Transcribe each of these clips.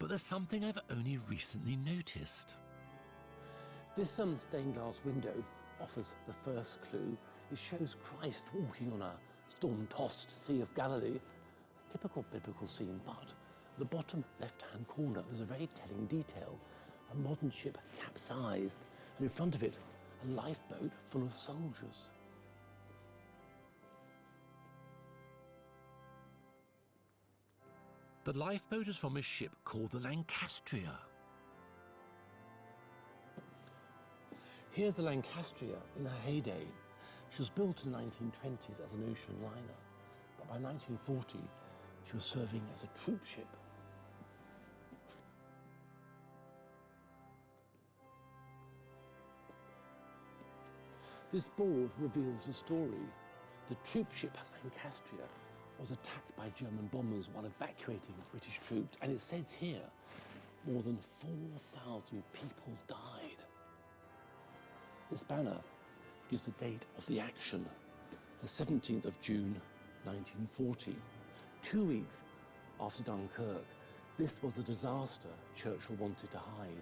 But there's something I've only recently noticed. This stained glass window offers the first clue. It shows Christ walking on a storm-tossed Sea of Galilee, a typical biblical scene, but the bottom left-hand corner is a very telling detail. A modern ship capsized, and in front of it, a lifeboat full of soldiers. The lifeboat is from a ship called the Lancastria. Here's the Lancastria in her heyday. She was built in the 1920s as an ocean liner, but by 1940 she was serving as a troop ship. This board reveals the story. The troop ship Lancastria was attacked by German bombers while evacuating British troops, and it says here more than 4,000 people died. This banner gives the date of the action, the 17th of June 1940, 2 weeks after Dunkirk. This was the disaster Churchill wanted to hide.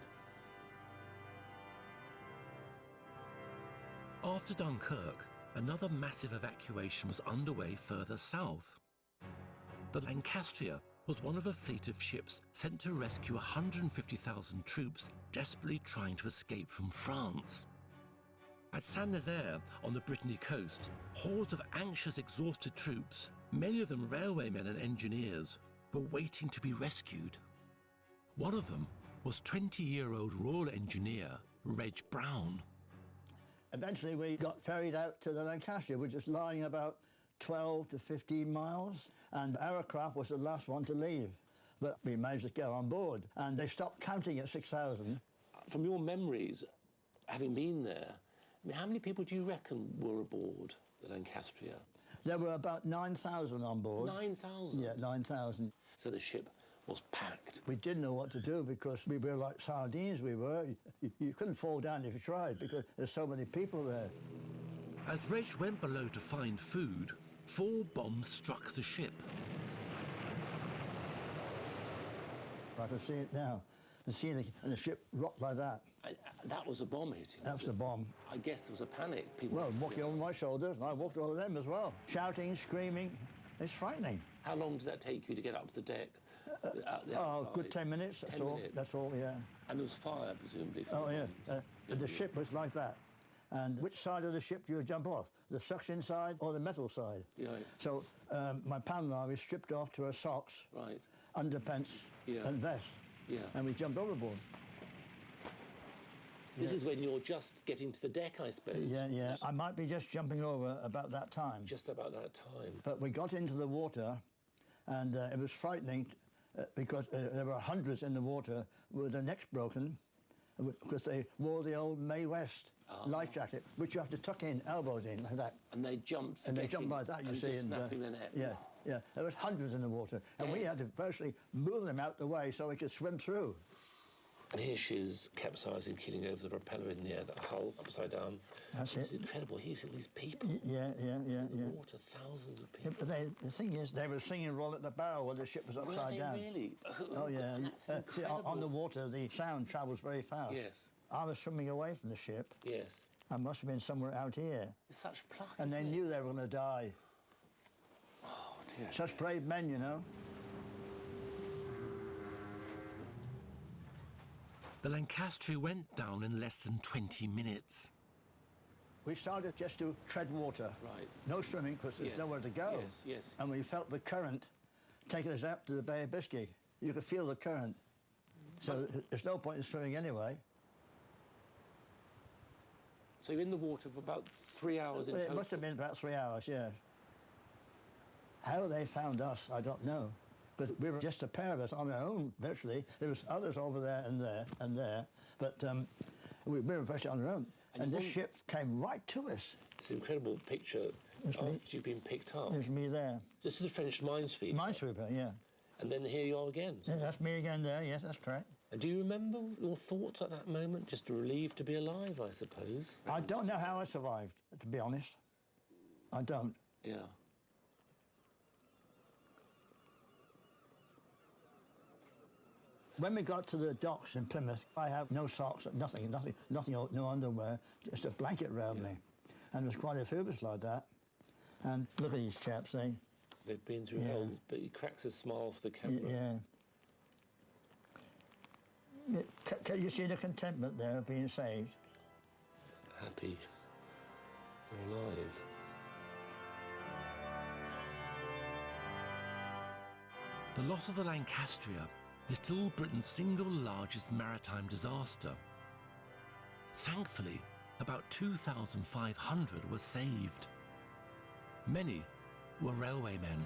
After Dunkirk, another massive evacuation was underway further south. The Lancastria was one of a fleet of ships sent to rescue 150,000 troops desperately trying to escape from France. At Saint-Nazaire on the Brittany coast, hordes of anxious, exhausted troops, many of them railwaymen and engineers, were waiting to be rescued. One of them was 20-year-old Royal Engineer Reg Brown. Eventually we got ferried out to the Lancastria, which is lying about 12 to 15 miles, and our craft was the last one to leave. But we managed to get on board, and they stopped counting at 6,000. From your memories, having been there, I mean, how many people do you reckon were aboard the Lancastria? There were about 9,000 on board. 9,000? Yeah, 9,000. So the ship was packed. We didn't know what to do because we were like sardines, we were. You couldn't fall down if you tried because there's so many people there. As Reg went below to find food, 4 bombs struck the ship. I can see it now. And the ship rocked like that. That was a bomb hitting? That was a bomb. I guess there was a panic. People walking over my shoulders, and I walked over them as well. Shouting, screaming. It's frightening. How long does that take you to get up to the deck? Oh, good 10 minutes, that's all. That's all, yeah. And there was fire, presumably? Oh, yeah. The ship was like that. And which side of the ship do you jump off? The suction side or the metal side? Yeah. So my pal and I, we stripped off to our socks, right, underpants, and vest. Yeah. And we jumped overboard. This is when you're just getting to the deck, I suppose. Yeah, yeah. I might be just jumping over about that time. Just about that time. But we got into the water, and it was frightening because there were hundreds in the water with their necks broken because they wore the old Mae West life jacket, which you have to tuck in, elbows in, like that. And they jumped. And they jumped like that, you see. And snapping their neck. Yeah, yeah. There was hundreds in the water, and we had to virtually move them out the way so we could swim through. And here she is, capsizing, keeling over the propeller in the air, that hull upside down. That's it. It's incredible. Here's all these people. Yeah. Water, thousands of people. Yeah, but the thing is, they were singing Roll at the Bow while the ship was upside down. Really? Oh, yeah. That's see, on the water, the sound travels very fast. Yes. I was swimming away from the ship. Yes. I must have been somewhere out here. It's such pluck, and they knew they were going to die. Oh, dear. Such brave men, you know. The Lancastria went down in less than 20 minutes. We started just to tread water. Right. No swimming, because there's nowhere to go. Yes, yes. And we felt the current taking us out to the Bay of Biscay. You could feel the current. So there's no point in swimming anyway. So you're in the water for about 3 hours in total? It must have been about 3 hours, yeah. How they found us, I don't know. But we were just a pair of us on our own, virtually. There was others over there and there and there, but we were virtually on our own. And this ship came right to us. It's an incredible picture after you've been picked up. There's me there. This is a French minesweeper? Minesweeper, yeah. And then here you are again? Yeah, that's me again there, yes, that's correct. And do you remember your thoughts at that moment? Just relieved to be alive, I suppose? I don't know how I survived, to be honest. I don't. Yeah. When we got to the docks in Plymouth, I have no socks, nothing, no underwear, just a blanket around me. And there was quite a few of us like that. And look at these chaps, They've been through hell, but he cracks a smile for the camera. Yeah. Can you see the contentment there of being saved? Happy. They're alive. The loss of the Lancastria is still Britain's single largest maritime disaster. Thankfully, about 2,500 were saved. Many were railwaymen.